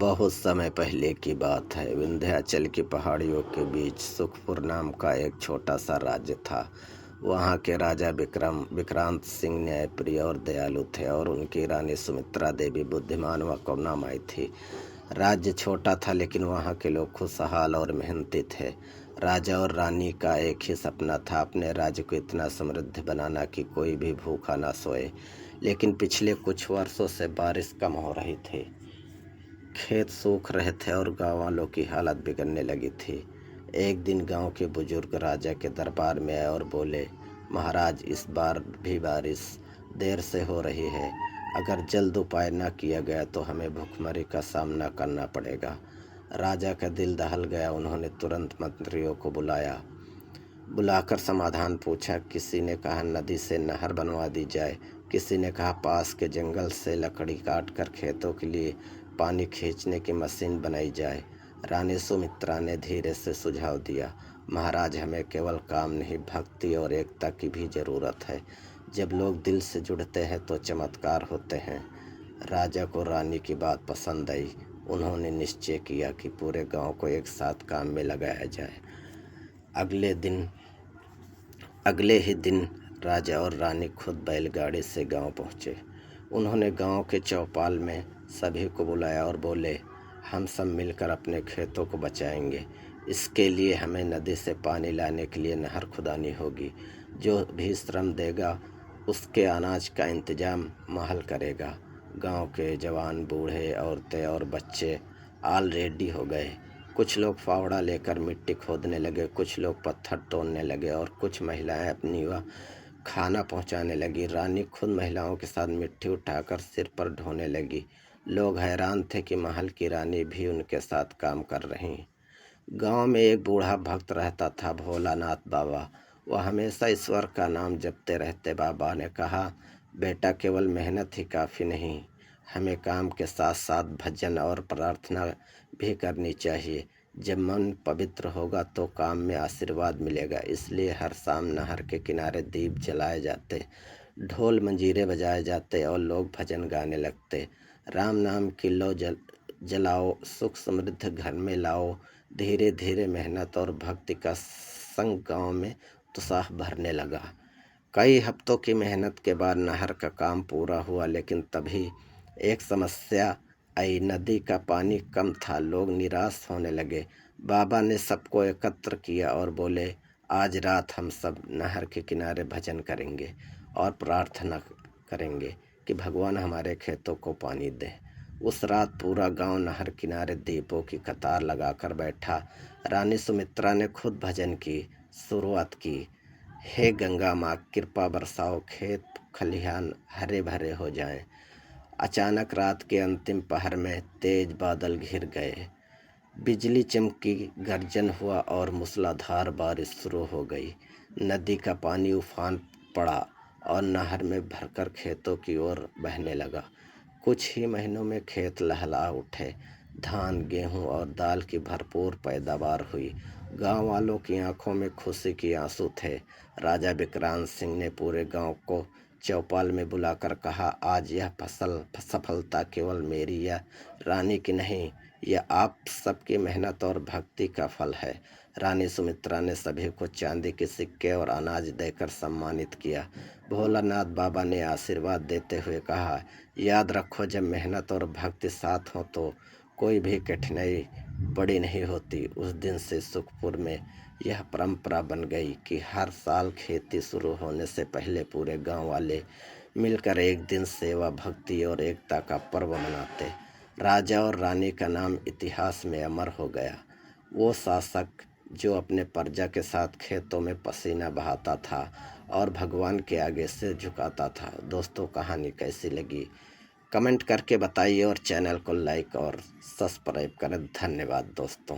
बहुत समय पहले की बात है। विंध्याचल की पहाड़ियों के बीच सुखपुर नाम का एक छोटा सा राज्य था। वहाँ के राजा विक्रांत सिंह न्यायप्रिय और दयालु थे और उनकी रानी सुमित्रा देवी बुद्धिमान व करुणामयी थी। राज्य छोटा था लेकिन वहाँ के लोग खुशहाल और मेहनती थे। राजा और रानी का एक ही सपना था, अपने राज्य को इतना समृद्ध बनाना कि कोई भी भूखा ना सोए। लेकिन पिछले कुछ वर्षों से बारिश कम हो रही थी, खेत सूख रहे थे और गांव वालों की हालत बिगड़ने लगी थी। एक दिन गांव के बुजुर्ग राजा के दरबार में आए और बोले, महाराज, इस बार भी बारिश देर से हो रही है। अगर जल्द उपाय न किया गया तो हमें भूखमरी का सामना करना पड़ेगा। राजा का दिल दहल गया। उन्होंने तुरंत मंत्रियों को बुलाकर समाधान पूछा। किसी ने कहा नदी से नहर बनवा दी जाए, किसी ने कहा पास के जंगल से लकड़ी काट कर खेतों के लिए पानी खींचने की मशीन बनाई जाए। रानी सुमित्रा ने धीरे से सुझाव दिया, महाराज, हमें केवल काम नहीं, भक्ति और एकता की भी ज़रूरत है। जब लोग दिल से जुड़ते हैं तो चमत्कार होते हैं। राजा को रानी की बात पसंद आई। उन्होंने निश्चय किया कि पूरे गांव को एक साथ काम में लगाया जाए। अगले ही दिन राजा और रानी खुद बैलगाड़ी से गांव पहुंचे। उन्होंने गांव के चौपाल में सभी को बुलाया और बोले, हम सब मिलकर अपने खेतों को बचाएंगे। इसके लिए हमें नदी से पानी लाने के लिए नहर खुदानी होगी। जो भी श्रम देगा उसके अनाज का इंतजाम महल करेगा। गांव के जवान, बूढ़े, औरतें और बच्चे ऑलरेडी हो गए। कुछ लोग फावड़ा लेकर मिट्टी खोदने लगे, कुछ लोग पत्थर तोड़ने लगे और कुछ महिलाएं अपनी व खाना पहुंचाने लगी। रानी खुद महिलाओं के साथ मिट्टी उठाकर सिर पर ढोने लगी। लोग हैरान थे कि महल की रानी भी उनके साथ काम कर रही। गांव में एक बूढ़ा भक्त रहता था, भोलानाथ बाबा। वह हमेशा ईश्वर का नाम जपते रहते। बाबा ने कहा, बेटा, केवल मेहनत ही काफ़ी नहीं, हमें काम के साथ साथ भजन और प्रार्थना भी करनी चाहिए। जब मन पवित्र होगा तो काम में आशीर्वाद मिलेगा। इसलिए हर शाम नहर के किनारे दीप जलाए जाते, ढोल मंजीरे बजाए जाते और लोग भजन गाने लगते। राम नाम की लो जलाओ, सुख समृद्ध घर में लाओ। धीरे धीरे मेहनत और भक्ति का संग गांव में उत्साह भरने लगा। कई हफ्तों की मेहनत के बाद नहर का काम पूरा हुआ, लेकिन तभी एक समस्या आई। नदी का पानी कम था। लोग निराश होने लगे। बाबा ने सबको एकत्र किया और बोले, आज रात हम सब नहर के किनारे भजन करेंगे और प्रार्थना करेंगे कि भगवान हमारे खेतों को पानी दे। उस रात पूरा गांव नहर किनारे दीपों की कतार लगाकर बैठा। रानी सुमित्रा ने खुद भजन की शुरुआत की। हे गंगा माँ, कृपा बरसाओ, खेत खलिहान हरे भरे हो जाएं। अचानक रात के अंतिम पहर में तेज बादल घिर गए। बिजली चमकी, गर्जन हुआ और मूसलाधार बारिश शुरू हो गई। नदी का पानी उफान पड़ा और नहर में भरकर खेतों की ओर बहने लगा। कुछ ही महीनों में खेत लहला उठे। धान, गेहूं और दाल की भरपूर पैदावार हुई। गांव वालों की आंखों में खुशी के आंसू थे। राजा विक्रांत सिंह ने पूरे गांव को चौपाल में बुलाकर कहा, आज यह सफलता केवल मेरी या रानी की नहीं, यह आप सबकी मेहनत और भक्ति का फल है। रानी सुमित्रा ने सभी को चांदी के सिक्के और अनाज देकर सम्मानित किया। भोलानाथ बाबा ने आशीर्वाद देते हुए कहा, याद रखो, जब मेहनत और भक्ति साथ हो तो कोई भी कठिनाई बड़ी नहीं होती। उस दिन से सुखपुर में यह परंपरा बन गई कि हर साल खेती शुरू होने से पहले पूरे गांव वाले मिलकर एक दिन सेवा, भक्ति और एकता का पर्व मनाते। राजा और रानी का नाम इतिहास में अमर हो गया, वो शासक जो अपने प्रजा के साथ खेतों में पसीना बहाता था और भगवान के आगे सिर झुकाता था। दोस्तों, कहानी कैसी लगी कमेंट करके बताइए और चैनल को लाइक और सब्सक्राइब करें। धन्यवाद दोस्तों।